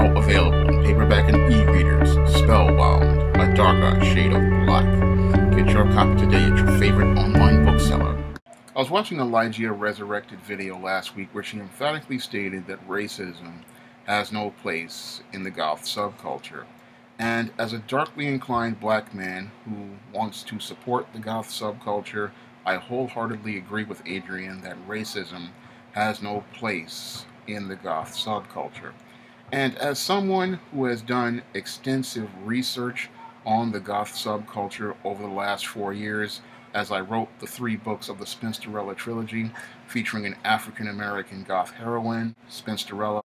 Now available in paperback and e-readers, Spellbound, A Darker Shade of Black. Get your copy today at your favorite online bookseller. I was watching a Ligiea Resurrected video last week where she emphatically stated that racism has no place in the goth subculture. And as a darkly inclined black man who wants to support the goth subculture, I wholeheartedly agree with Adrian that racism has no place in the goth subculture. And as someone who has done extensive research on the goth subculture over the last 4 years, as I wrote the 3 books of the Spinsterella trilogy featuring an African-American goth heroine, Spinsterella,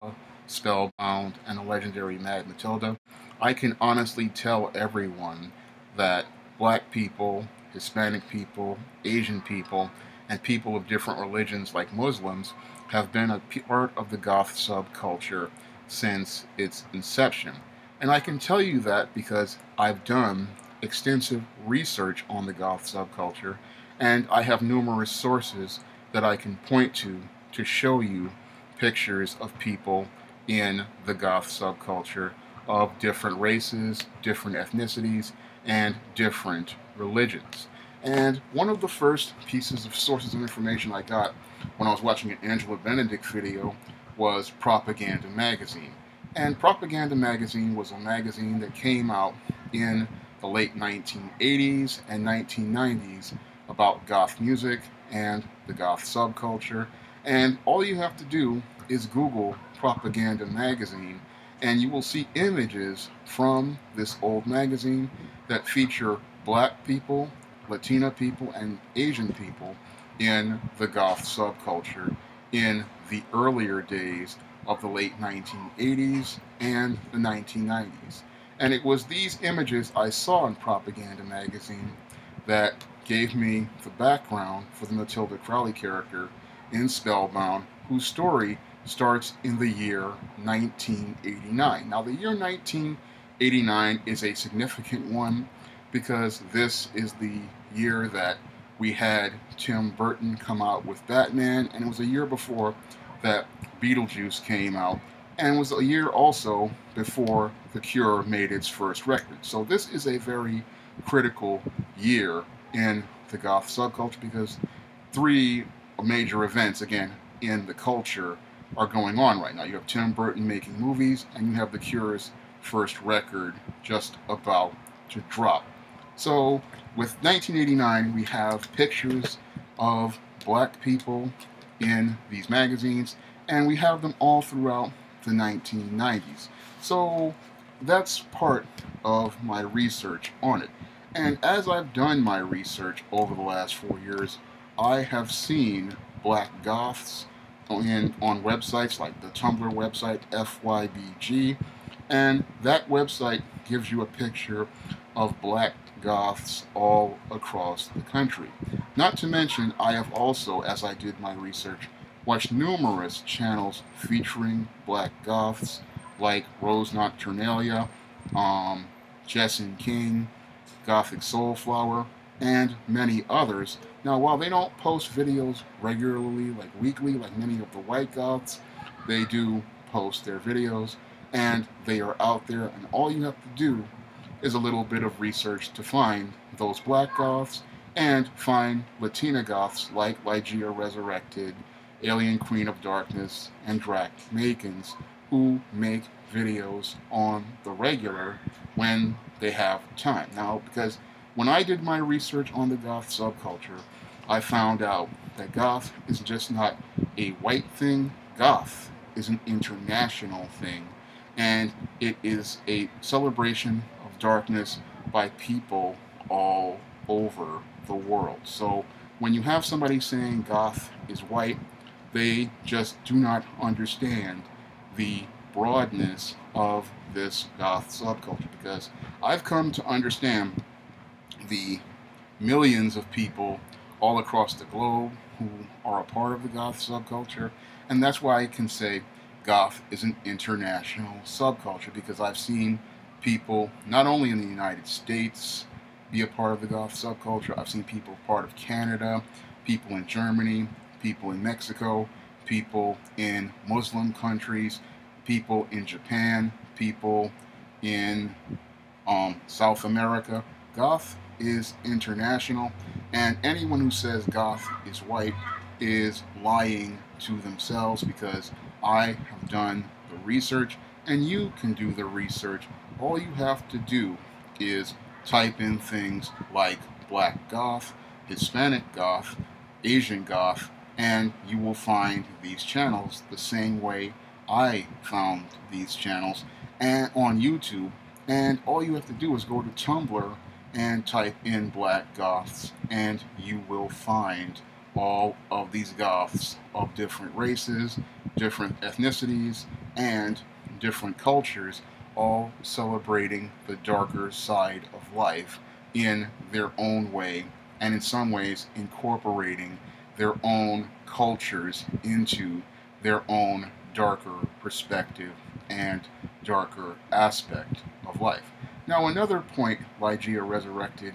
Spellbound, and the legendary Mad Matilda, I can honestly tell everyone that black people, Hispanic people, Asian people, and people of different religions like Muslims have been a part of the goth subculture since its inception. And I can tell you that because I've done extensive research on the goth subculture, and I have numerous sources that I can point to show you pictures of people in the goth subculture of different races, different ethnicities, and different religions. And one of the first pieces of sources of information I got when I was watching an Angela Benedict video was Propaganda Magazine. And Propaganda Magazine was a magazine that came out in the late 1980s and 1990s about goth music and the goth subculture. And all you have to do is Google Propaganda Magazine, and you will see images from this old magazine that feature black people, Latina people, and Asian people in the goth subculture in the earlier days of the late 1980s and the 1990s. And it was these images I saw in Propaganda Magazine that gave me the background for the Matilda Crowley character in Spellbound, whose story starts in the year 1989. Now, the year 1989 is a significant one because this is the year that we had Tim Burton come out with Batman, and it was a year before that Beetlejuice came out, and it was a year also before The Cure made its first record. So this is a very critical year in the goth subculture because 3 major events, again, in the culture are going on right now. You have Tim Burton making movies, and you have The Cure's first record just about to drop. So with 1989, we have pictures of black people in these magazines, and we have them all throughout the 1990s. So that's part of my research on it. And as I've done my research over the last 4 years, I have seen black goths on websites like the Tumblr website FYBG, and that website gives you a picture of black goths all across the country. Not to mention, I have also, as I did my research, watched numerous channels featuring black goths like Rose Nocturnalia, Jessin King, Gothic Soulflower, and many others. Now, while they don't post videos regularly, like weekly, like many of the white goths, they do post their videos, and they are out there, and all you have to do is a little bit of research to find those black goths and find Latina goths like Ligiea Resurrected, Alien Queen of Darkness, and Drac Makins, who make videos on the regular when they have time. Now, because when I did my research on the goth subculture, I found out that goth is just not a white thing. Goth is an international thing, and it is a celebration of darkness by people all over the world. So when you have somebody saying goth is white, they just do not understand the broadness of this goth subculture, because I've come to understand the millions of people all across the globe who are a part of the goth subculture, and that's why I can say goth is an international subculture, because I've seen people not only in the United States be a part of the goth subculture, I've seen people part of Canada, people in Germany, people in Mexico, people in Muslim countries, people in Japan, people in South America. Goth is international, and anyone who says goth is white is lying to themselves, because I have done the research, and you can do the research. All you have to do is type in things like Black Goth, Hispanic Goth, Asian Goth, and you will find these channels the same way I found these channels and on YouTube. And all you have to do is go to Tumblr and type in Black Goths, and you will find all of these goths of different races, different ethnicities, and different cultures, all celebrating the darker side of life in their own way, and in some ways incorporating their own cultures into their own darker perspective and darker aspect of life. Now, another point Ligiea Resurrected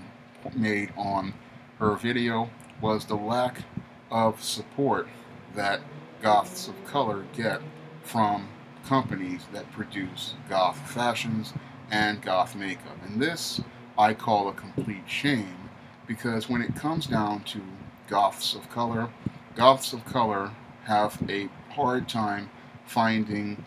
made on her video was the lack of support that goths of color get from companies that produce goth fashions and goth makeup. And this I call a complete shame, because when it comes down to goths of color have a hard time finding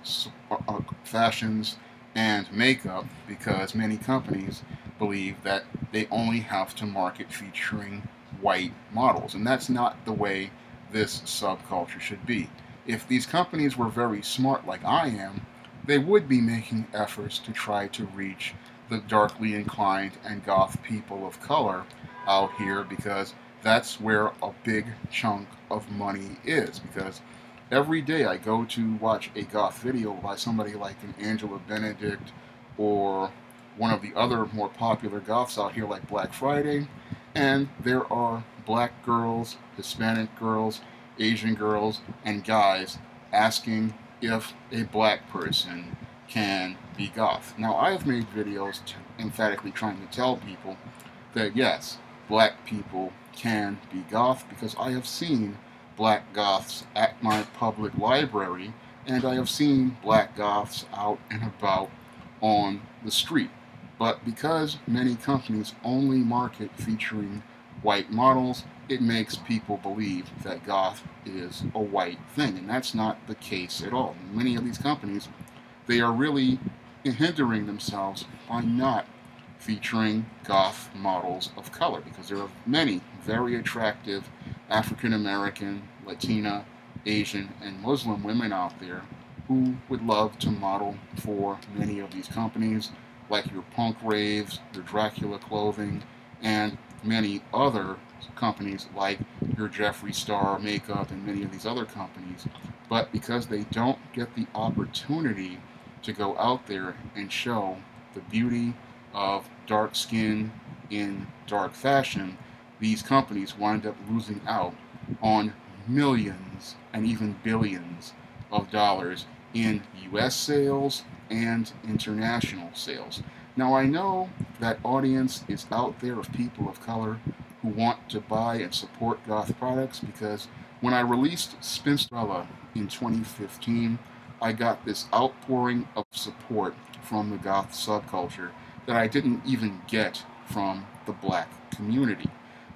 fashions and makeup, because many companies believe that they only have to market featuring white models, and that's not the way this subculture should be. If these companies were very smart like I am, they would be making efforts to try to reach the darkly inclined and goth people of color out here, because that's where a big chunk of money is. Because every day I go to watch a goth video by somebody like an Angela Benedict or one of the other more popular goths out here like Black Friday, and there are black girls, Hispanic girls, Asian girls, and guys asking if a black person can be goth. Now, I have made videos emphatically trying to tell people that yes, black people can be goth, because I have seen black goths at my public library, and I have seen black goths out and about on the street. But because many companies only market featuring white models, it makes people believe that goth is a white thing, and that's not the case at all. Many of these companies, they are really hindering themselves by not featuring goth models of color, because there are many very attractive African American, Latina, Asian, and Muslim women out there who would love to model for many of these companies, like your Punk Raves, your Dracula Clothing, and many other companies like your Jeffree Star Makeup and many of these other companies. But because they don't get the opportunity to go out there and show the beauty of dark skin in dark fashion, these companies wind up losing out on millions and even billions of dollars in US sales and international sales. Now, I know that audience is out there of people of color who want to buy and support goth products, because when I released Spinsterella in 2015, I got this outpouring of support from the goth subculture that I didn't even get from the black community.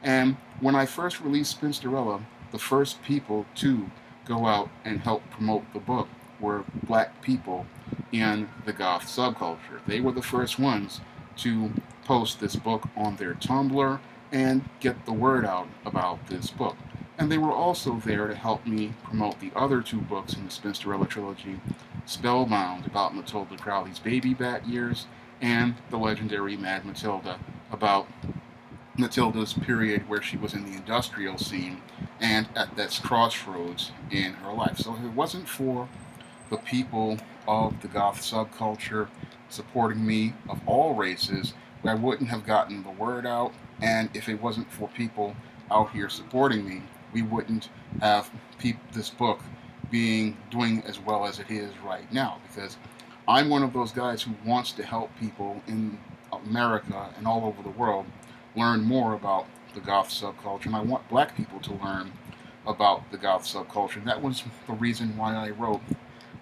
And when I first released Spinsterella, the first people to go out and help promote the book were black people in the goth subculture. They were the first ones to post this book on their Tumblr and get the word out about this book. And they were also there to help me promote the other two books in the Spinsterella trilogy, Spellbound, about Matilda Crowley's baby bat years, and The Legendary Mad Matilda, about Matilda's period where she was in the industrial scene and at this crossroads in her life. So if it wasn't for the people of the goth subculture supporting me of all races, I wouldn't have gotten the word out. And if it wasn't for people out here supporting me, we wouldn't have this book doing as well as it is right now, because I'm one of those guys who wants to help people in America and all over the world learn more about the goth subculture, and I want black people to learn about the goth subculture. And that was the reason why I wrote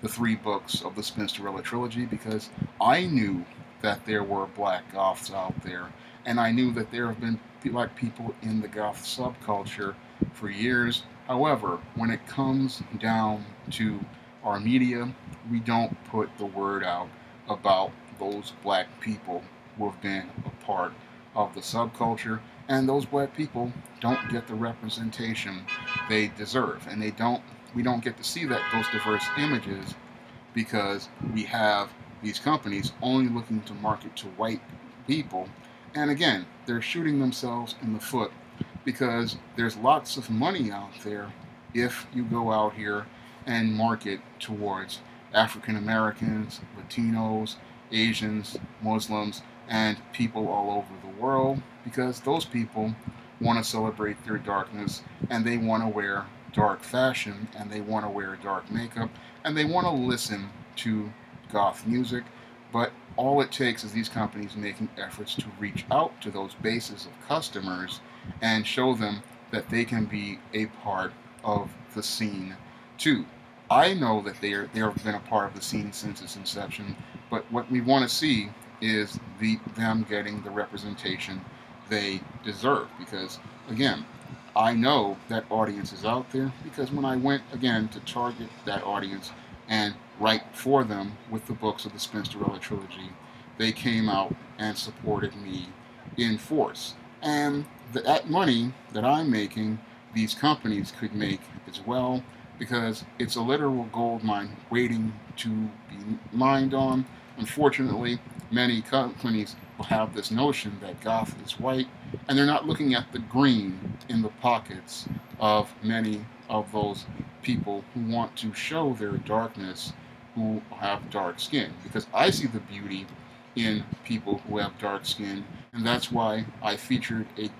the 3 books of the Spinsterella trilogy because I knew that there were black goths out there, and I knew that there have been black people in the goth subculture for years. However, when it comes down to our media, we don't put the word out about those black people who have been a part of the subculture, and those black people don't get the representation they deserve, and we don't get to see those diverse images because we have these companies only looking to market to white people. And again, they're shooting themselves in the foot because there's lots of money out there if you go out here and market towards African Americans, Latinos, Asians, Muslims, and people all over the world, because those people want to celebrate their darkness, and they want to wear dark fashion, and they want to wear dark makeup, and they want to listen to goth music. But all it takes is these companies making efforts to reach out to those bases of customers and show them that they can be a part of the scene too. I know that they have been a part of the scene since its inception, but what we want to see is them getting the representation they deserve. Because again, I know that audience is out there, because when I went again to target that audience and write for them with the books of the Spinsterella trilogy, they came out and supported me in force. And that money that I'm making, these companies could make as well, because it's a literal gold mine waiting to be mined on. Unfortunately, many companies will have this notion that goth is white, and they're not looking at the green in the pockets of many of those people who want to show their darkness, who have dark skin. Because I see the beauty in people who have dark skin, and that's why I featured a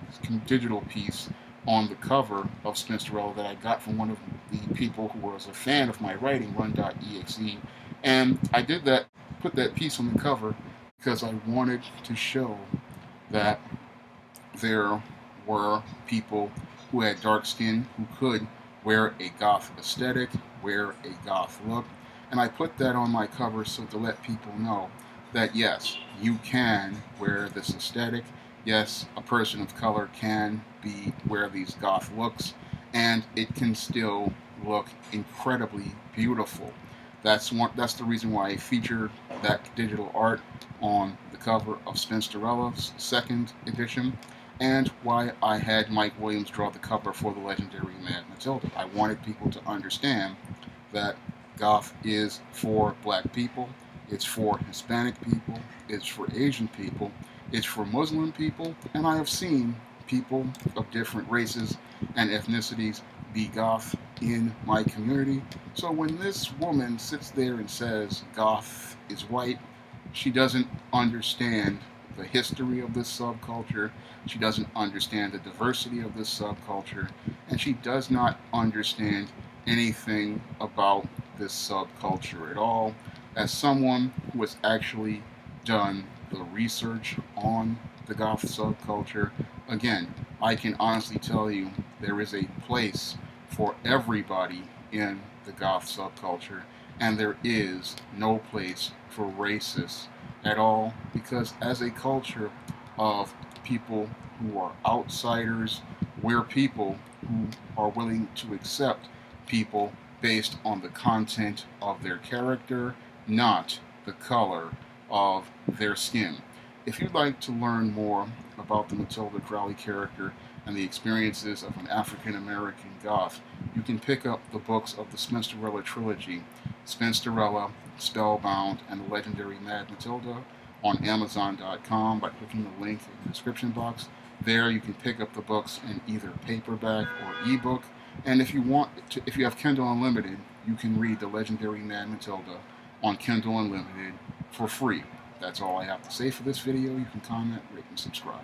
digital piece on the cover of Spinsterella that I got from one of the people who was a fan of my writing, Run.exe. And I did that, put that piece on the cover because I wanted to show that there were people who had dark skin who could wear a goth aesthetic, wear a goth look. And I put that on my cover so to let people know that yes, you can wear this aesthetic. Yes, a person of color can wear these goth looks, and it can still look incredibly beautiful. That's the reason why I featured that digital art on the cover of Spinsterella's 2nd edition, and why I had Mike Williams draw the cover for the legendary Mad Matilda. I wanted people to understand that goth is for black people, it's for Hispanic people, it's for Asian people, it's for Muslim people, and I have seen people of different races and ethnicities be goth in my community. So when this woman sits there and says goth is white, she doesn't understand the history of this subculture, she doesn't understand the diversity of this subculture, and she does not understand anything about this subculture at all. As someone who has actually done the research on the goth subculture, again, I can honestly tell you there is a place for everybody in the goth subculture, and there is no place for racists at all, because as a culture of people who are outsiders, we're people who are willing to accept people based on the content of their character, not the color of their skin. If you'd like to learn more about the Matilda Crowley character and the experiences of an African American goth, you can pick up the books of the Spinsterella trilogy, Spinsterella, Spellbound, and the legendary Mad Matilda, on Amazon.com by clicking the link in the description box. There you can pick up the books in either paperback or ebook. And if you have Kindle Unlimited, you can read the legendary Mad Matilda on Kindle Unlimited for free. That's all I have to say for this video. You can comment, rate, and subscribe.